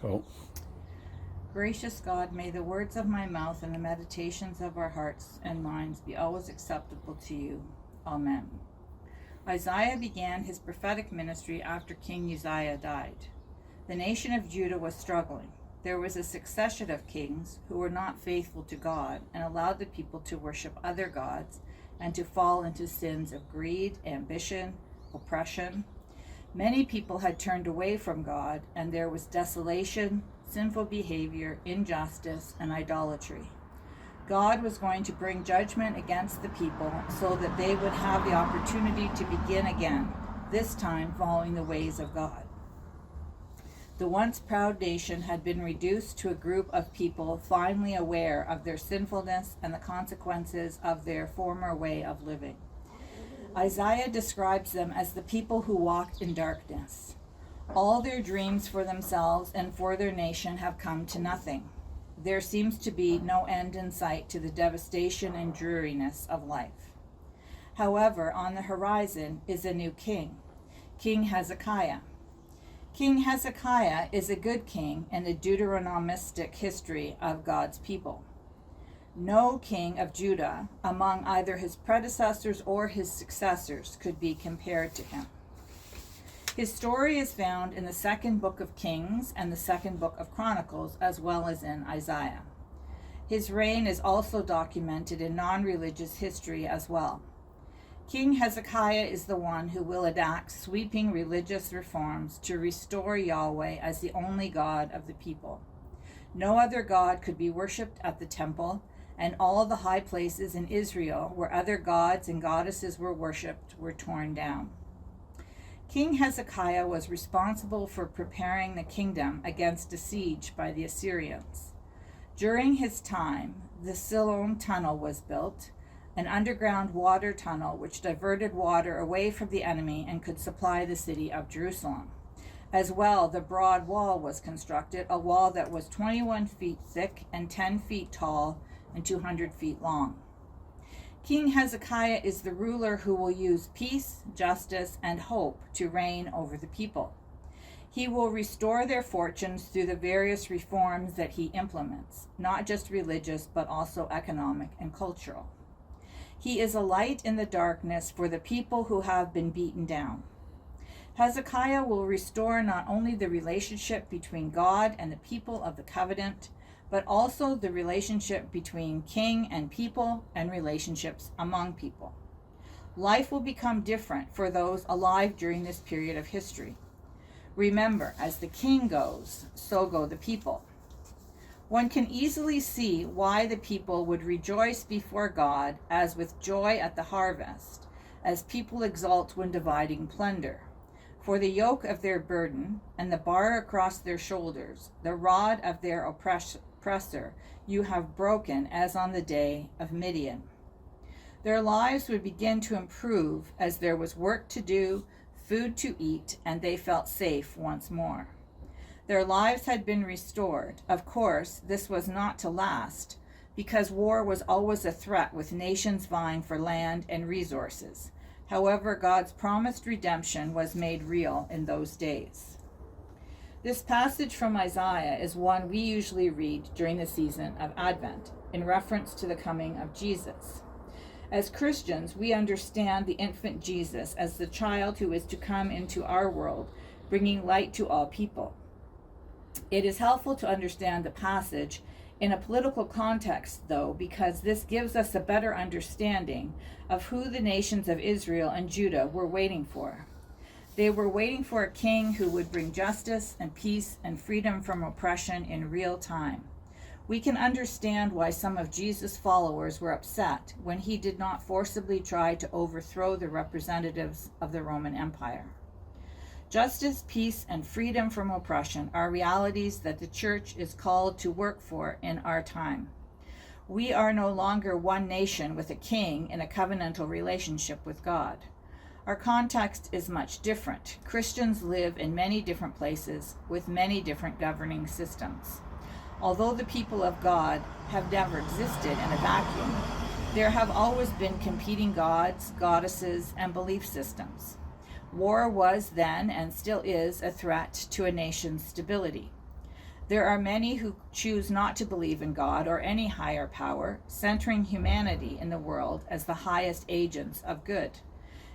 Go. Gracious God, may the words of my mouth and the meditations of our hearts and minds be always acceptable to you. Amen. Isaiah began his prophetic ministry after King Uzziah died. The nation of Judah was struggling. There was a succession of kings who were not faithful to God and allowed the people to worship other gods and to fall into sins of greed, ambition, oppression. Many people had turned away from God, and there was desolation, sinful behavior, injustice, and idolatry. God was going to bring judgment against the people so that they would have the opportunity to begin again, this time following the ways of God. The once proud nation had been reduced to a group of people finally aware of their sinfulness and the consequences of their former way of living. Isaiah describes them as the people who walked in darkness. All their dreams for themselves and for their nation have come to nothing. There seems to be no end in sight to the devastation and dreariness of life. However, on the horizon is a new king, King Hezekiah. King Hezekiah is a good king in the Deuteronomistic history of God's people. No king of Judah, among either his predecessors or his successors, could be compared to him. His story is found in the second book of Kings and the second book of Chronicles, as well as in Isaiah. His reign is also documented in non-religious history as well. King Hezekiah is the one who will enact sweeping religious reforms to restore Yahweh as the only God of the people. No other God could be worshipped at the temple, and all the high places in Israel where other gods and goddesses were worshipped were torn down. King Hezekiah was responsible for preparing the kingdom against a siege by the Assyrians. During his time, the Siloam Tunnel was built, an underground water tunnel which diverted water away from the enemy and could supply the city of Jerusalem. As well, the broad wall was constructed, a wall that was 21 feet thick and 10 feet tall and 200 feet long. King Hezekiah is the ruler who will use peace, justice, and hope to reign over the people. He will restore their fortunes through the various reforms that he implements, not just religious, but also economic and cultural. He is a light in the darkness for the people who have been beaten down. Hezekiah will restore not only the relationship between God and the people of the covenant, but also the relationship between king and people and relationships among people. Life will become different for those alive during this period of history. Remember, as the king goes, so go the people. One can easily see why the people would rejoice before God as with joy at the harvest, as people exult when dividing plunder. For the yoke of their burden and the bar across their shoulders, the rod of their oppressor, you have broken as on the day of Midian. Their lives would begin to improve as there was work to do, food to eat, and they felt safe once more. Their lives had been restored. Of course, this was not to last, because war was always a threat with nations vying for land and resources. However, God's promised redemption was made real in those days. This passage from Isaiah is one we usually read during the season of Advent, in reference to the coming of Jesus. As Christians, we understand the infant Jesus as the child who is to come into our world, bringing light to all people. It is helpful to understand the passage in a political context, though, because this gives us a better understanding of who the nations of Israel and Judah were waiting for. They were waiting for a king who would bring justice and peace and freedom from oppression in real time. We can understand why some of Jesus' followers were upset when he did not forcibly try to overthrow the representatives of the Roman Empire. Justice, peace, and freedom from oppression are realities that the church is called to work for in our time. We are no longer one nation with a king in a covenantal relationship with God. Our context is much different. Christians live in many different places with many different governing systems. Although the people of God have never existed in a vacuum, there have always been competing gods, goddesses, and belief systems. War was then and still is a threat to a nation's stability. There are many who choose not to believe in God or any higher power, centering humanity in the world as the highest agents of good.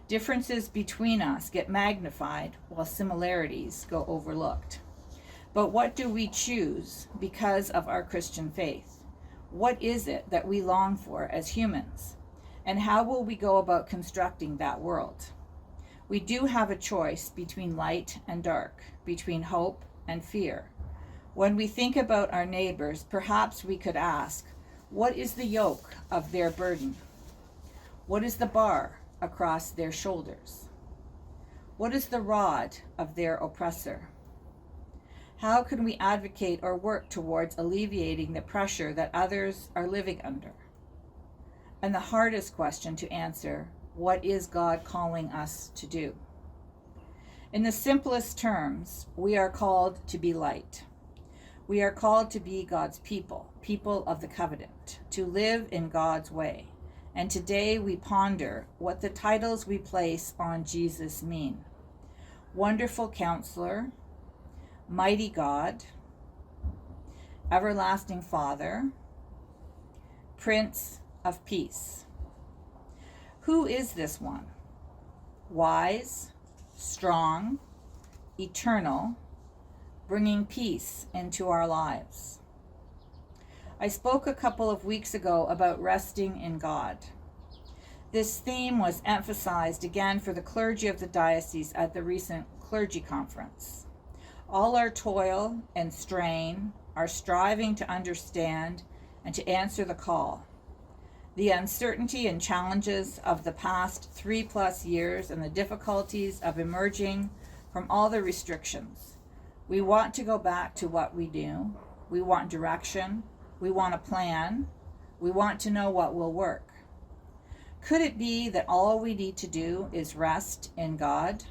Differences between us get magnified while similarities go overlooked. But what do we choose because of our Christian faith? What is it that we long for as humans? And how will we go about constructing that world? We do have a choice between light and dark, between hope and fear. When we think about our neighbors, perhaps we could ask, what is the yoke of their burden? What is the bar across their shoulders? What is the rod of their oppressor? How can we advocate or work towards alleviating the pressure that others are living under? And the hardest question to answer, what is God calling us to do? In the simplest terms, we are called to be light. We are called to be God's people, people of the covenant, to live in God's way. And today we ponder what the titles we place on Jesus mean. Wonderful Counselor, Mighty God, Everlasting Father, Prince of Peace. Who is this one? Wise, strong, eternal, bringing peace into our lives. I spoke a couple of weeks ago about resting in God. This theme was emphasized again for the clergy of the diocese at the recent clergy conference. All our toil and strain, our striving to understand and to answer the call, the uncertainty and challenges of the past 3+ years and the difficulties of emerging from all the restrictions. We want to go back to what we knew. We want direction. We want a plan. We want to know what will work. Could it be that all we need to do is rest in God?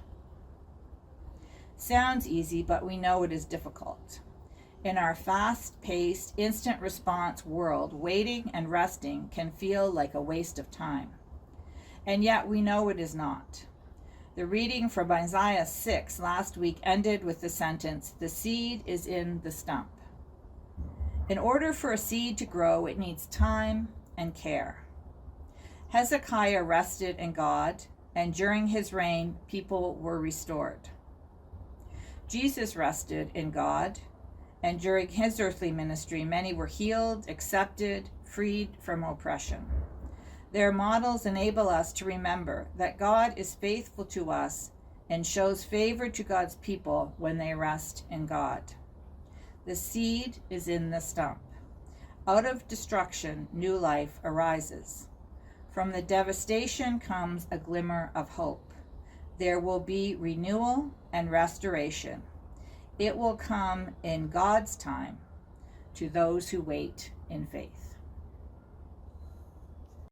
Sounds easy, but we know it is difficult. In our fast-paced, instant response world, waiting and resting can feel like a waste of time. And yet we know it is not. The reading from Isaiah 6 last week ended with the sentence, "The seed is in the stump." In order for a seed to grow, it needs time and care. Hezekiah rested in God, and during his reign, people were restored. Jesus rested in God, and during his earthly ministry, many were healed, accepted, freed from oppression. Their models enable us to remember that God is faithful to us and shows favor to God's people when they rest in God. The seed is in the stump. Out of destruction, new life arises. From the devastation comes a glimmer of hope. There will be renewal and restoration. It will come in God's time to those who wait in faith.